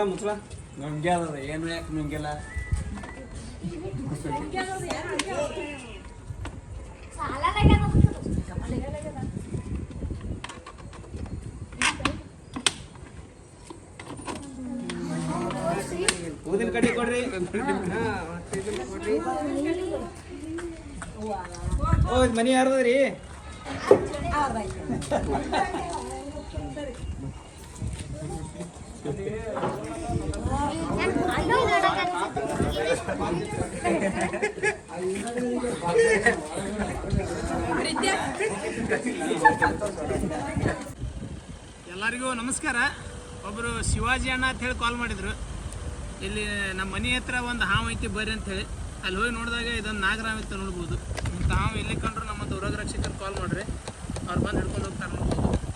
ಮುಚ್ಚಳ ನುಂಗ್ಯ ಅದ ಏನು ಯಾಕೆ ನುಂಗಿಲ್ಲ ಊದಿನ ಕಡ್ಡಿ ಕೊಡ್ರಿ ಓ ಮನಿ ಯಾರದ್ರಿ ಎಲ್ಲರಿಗೂ ನಮಸ್ಕಾರ. ಒಬ್ಬರು ಶಿವಾಜಿ ಅಣ್ಣ ಅಂತ ಹೇಳಿ ಕಾಲ್ ಮಾಡಿದ್ರು. ಇಲ್ಲಿ ನಮ್ಮ ಮನೆ ಹತ್ರ ಒಂದು ಹಾವು ಐತಿ ಬರ್ರಿ ಅಂತ ಹೇಳಿ ಅಲ್ಲಿ ಹೋಗಿ ನೋಡಿದಾಗ ಇದೊಂದು ನಾಗರಾಮ್ ಇತ್ತು ನೋಡ್ಬೋದು. ಇಂಥ ಹಾವು ಎಲ್ಲಿ ಕಂಡ್ರು ನಮ್ಮ ದುರ್ಗ ರಕ್ಷಕರು ಕಾಲ್ ಮಾಡ್ರಿ, ಅವ್ರು ಬಂದು ಹಿಡ್ಕೊಂಡು ಹೋಗ್ತಾರೆ ನೋಡ್ಬೋದು.